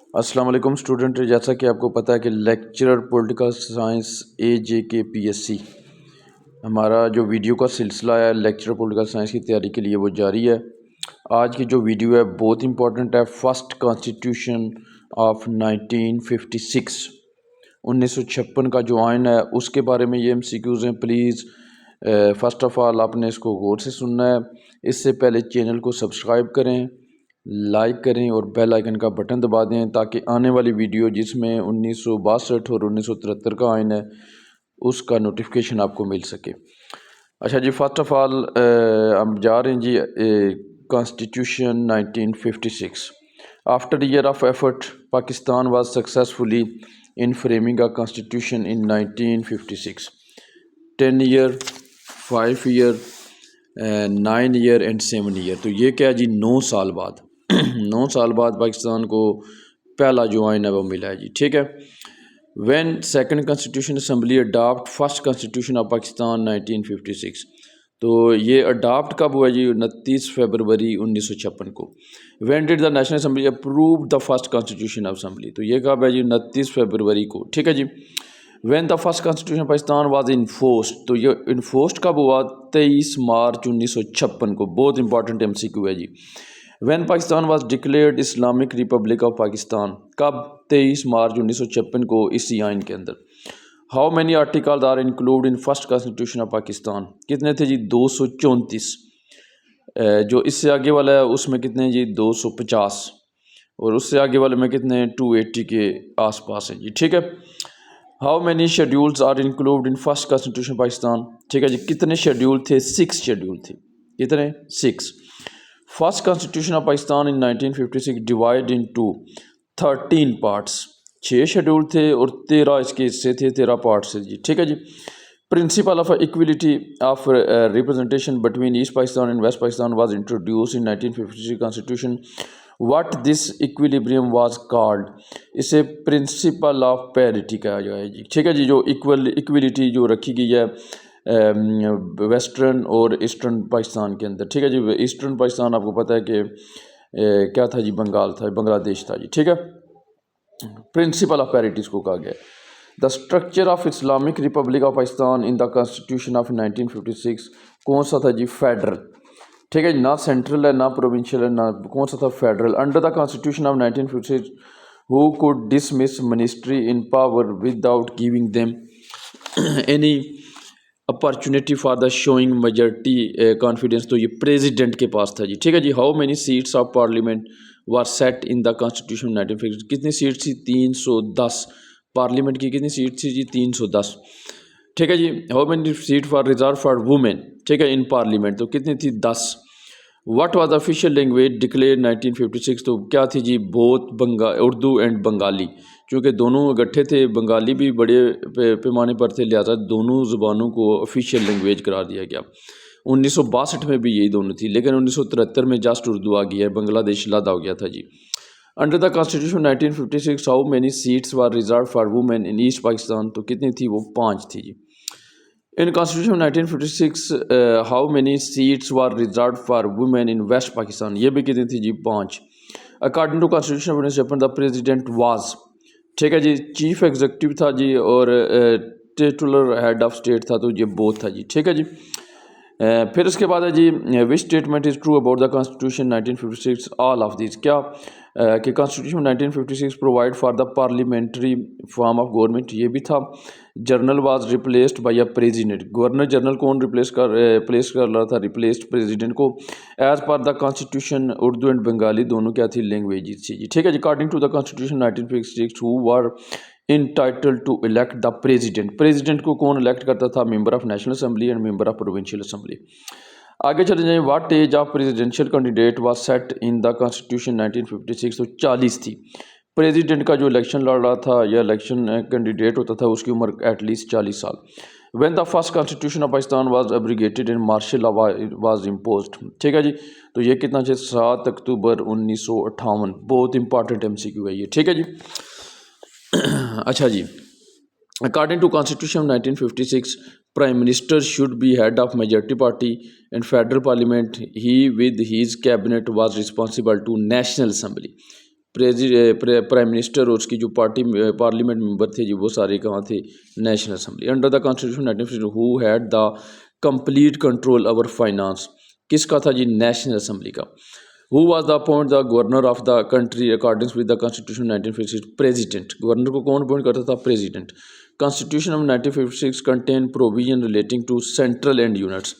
अस्सलाम वालेकुम स्टूडेंट। जैसा कि आपको पता है कि lecturer political science AJK PSC हमारा जो वीडियो का सिलसिला है लेक्चरर पॉलिटिकल साइंस की तैयारी के लिए वो जारी है। आज की जो वीडियो है बहुत इंपॉर्टेंट है। फर्स्ट कॉन्स्टिट्यूशन ऑफ 1956 1956 का जो आइन है उसके बारे में ये MCQs हैं। प्लीज़ फ़र्स्ट ऑफ़ ऑल आपने इसको गौर से सुनना है। इससे पहले चैनल को सब्सक्राइब करें, लाइक करें और बेल आइकन का बटन दबा दें ताकि आने वाली वीडियो जिसमें 1962 और 1973 का आइन है उसका नोटिफिकेशन आपको मिल सके। अच्छा जी, फ़र्स्ट ऑफ़ ऑल हम जा रहे हैं जी constitution 1956। After year of effort Pakistan was successfully in framing a constitution in 1956. 10 year, 5 year, 9 year and 7 year। तो ये क्या जी 9 साल बाद 9 साल बाद पाकिस्तान को पहला जो आइन है वो मिला है जी। ठीक है। When second constitution assembly adopt first constitution of Pakistan 1956। तो ये अडाप्ट कब हुआ जी 29 फरवरी 1956 को। When did the National Assembly approve the first constitution of assembly। तो ये कब है जी 29 फरवरी को। ठीक है जी। When the first constitution of Pakistan was enforced। तो ये enforced कब हुआ 23 मार्च 1956 को। बहुत इंपॉर्टेंट MCQ है जी। When Pakistan was declared Islamic Republic of Pakistan। कब 23 मार्च 1956 को इसी आइन के अंदर। How many articles are include in first constitution of Pakistan. कितने थे जी 234। जो इससे आगे वाला है उसमें कितने जी 250 और उससे आगे वाले में कितने 280 के आसपास हैं जी। ठीक है। How many schedules are include in first constitution Pakistan. ठीक है जी। कितने शेड्यूल थे 6 शेड्यूल थे। कितने 6। First constitution of Pakistan in 1956 divide into 13 parts. 6 schedule थे और 13 इसके हिस्से थे, 13 पार्ट्स है जी। ठीक है जी। Principle of equality of representation between East Pakistan and West Pakistan was introduce in 1956 constitution. What this equilibrium was called. इसे प्रिंसिपल ऑफ पैरिटी कहा जाए जी। ठीक है जी। जो इक्वलिटी जो रखी गई है वेस्टर्न और ईस्टर्न पाकिस्तान के अंदर। ठीक है जी। ईस्टर्न पाकिस्तान आपको पता है कि क्या था जी बंगाल था, बांग्लादेश था जी। ठीक है। प्रिंसिपल ऑफ पैरिटी इसको कहा गया। The structure of Islamic Republic of Pakistan in the constitution of 1956 कौन सा था जी फेडरल। ठीक है जी। ना सेंट्रल है ना प्रोविंशियल है ना कौन सा था federal. Under the constitution of 1956 who could dismiss ministry in power without giving them any opportunity for the showing majority confidence. तो ये प्रेसिडेंट के पास था जी। ठीक है जी। How many seats of parliament were set in the constitution 1956। कितनी सीट थी 310। पार्लियामेंट की कितनी सीट थी जी 310। ठीक है जी। How many seat for reserve for women. ठीक है इन पार्लियामेंट तो कितनी थी 10। What was official language declare 1956। तो क्या थी जी बोथ उर्दू एंड बंगाली। क्योंकि दोनों इकट्ठे थे, बंगाली भी बड़े पैमाने पर थे, लिहाजा दोनों ज़ुबानों को ऑफिशियल लैंग्वेज करार दिया गया। 1962 में भी यही दोनों थी, लेकिन 1973 में जस्ट उर्दू आ गई है, बांग्लादेश अलग हो गया था जी। Under the constitution 1956 how many seats were reserved for women in East Pakistan. तो कितनी थी वो 5 थी जी। In constitution 1956 how many seats were reserved for women in West Pakistan. ये भी कितनी थी जी 5। According to constitution 1956 the president was. ठीक है जी। चीफ एग्जीक्यूटिव था जी और टिटुलर हेड ऑफ स्टेट था, तो ये बोथ था जी। ठीक है जी। फिर उसके बाद है जी which statement is true about the constitution 1956 all of this. क्या कि constitution 1956 provide for the parliamentary form of government. ये भी था। General was replaced by a president. Governor general कौन प्लेस कर रहा था रिप्लेस्ड प्रेसिडेंट को। As per the constitution Urdu and Bengali दोनों क्या थी लैंग्वेज थी जी। ठीक है जी। According to the constitution 1956 who were entitle to elect the president. President को कौन इलेक्ट करता था member of national assembly and member of provincial assembly. आगे चले जाएं। What age of presidential candidate was set in the constitution 1956। तो 40 थी। President का जो इलेक्शन लड़ रहा था या इलेक्शन कैंडिडेट होता था उसकी उम्र एटलीस्ट 40 साल। When the first constitution of Pakistan was abrogated and martial law was imposed. ठीक है जी। तो ये कितना चाहिए 7 अक्टूबर 1958। बहुत इंपॉर्टेंट MCQ है ये। ठीक है जी। अच्छा जी। According to constitution 1956 prime minister should be head of majority party and federal parliament he with his cabinet was responsible to national assembly. Prime minister और उसकी जो पार्लियामेंट मेंबर थे जी वो सारे कहाँ थे, national assembly. Under the constitution 1950 who had the complete control over finance, किसका था जी, नेशनल असम्बली का। Who was the appoint the governor of the country according with the constitution 1956, president. Governor को कौन अपॉइंट करता था, president. Constitution of 1956 contain provision relating to central and units.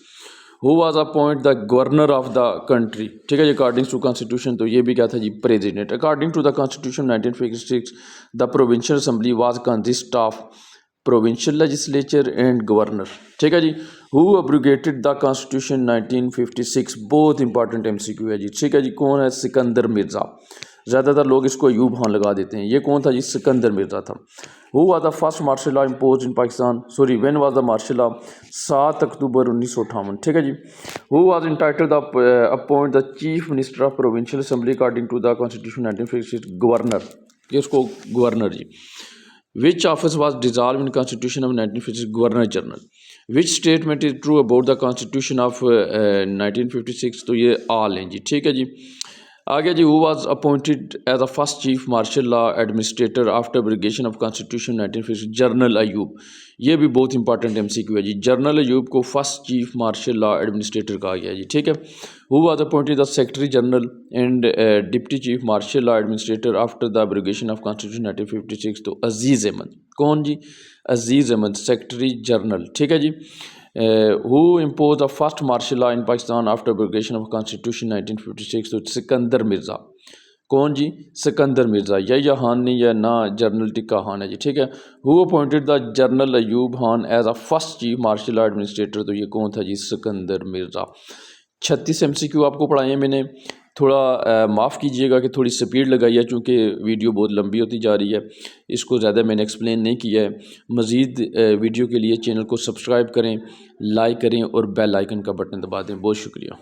Who was appoint the governor of the country, ठीक है जी, according to constitution, तो ये भी क्या था जी, president. According to the constitution 1956 the provincial assembly was consist of provincial legislature and governor, ठीक है जी। हु अब्रोगेटेड द कॉन्स्टिट्यूशन 1956, बहुत इंपॉर्टेंट MCQ है जी, ठीक है जी। कौन है, सिकंदर मिर्ज़ा। ज़्यादातर लोग इसको अयूब खान लगा देते हैं, ये कौन था जी, सिकंदर मिर्ज़ा था। Who was the first martial law impose in Pakistan, sorry when was the martial law, 7 October 1958, ठीक है जी। Who was entitled appoint the chief minister of provincial assembly according to the constitution 1956, governor, किसको, गवर्नर जी। Which office was dissolved in Constitution of 1956, Governor General. Which statement is true about the Constitution of 1956, तो ये all हैं जी, ठीक है जी। आगे जी, who was appointed as the first chief martial law administrator after abrogation of Constitution 1956, General Ayub। ये भी बहुत इंपॉर्टेंट MCQ है जी, जनरल अयूब को first chief martial law administrator कहा गया जी, ठीक है। Who was appointed the secretary general and deputy chief martial law administrator after the abrogation of constitution 1956, तो अजीज़ अहमद। कौन जी, अजीज़ अहमद, सेक्रेटरी जनरल, ठीक है जी। Who impose the first martial law in Pakistan after abrogation of constitution 1956, तो सिकंदर मिर्ज़ा। कौन जी, सिकंदर मिर्ज़ा, या खान नहीं या ना जनरल टिक्का खान है जी, ठीक है। Who appointed the general Ayub Khan as a first chief martial law administrator, तो ये कौन था जी, सिकंदर मिर्ज़ा। 36 MCQ आपको पढ़ाए हैं मैंने, थोड़ा माफ़ कीजिएगा कि थोड़ी स्पीड लगाई है चूँकि वीडियो बहुत लंबी होती जा रही है, इसको ज़्यादा मैंने एक्सप्लेन नहीं किया है। मज़ीद वीडियो के लिए चैनल को सब्सक्राइब करें, लाइक करें और बेल आइकन का बटन दबा दें। बहुत शुक्रिया।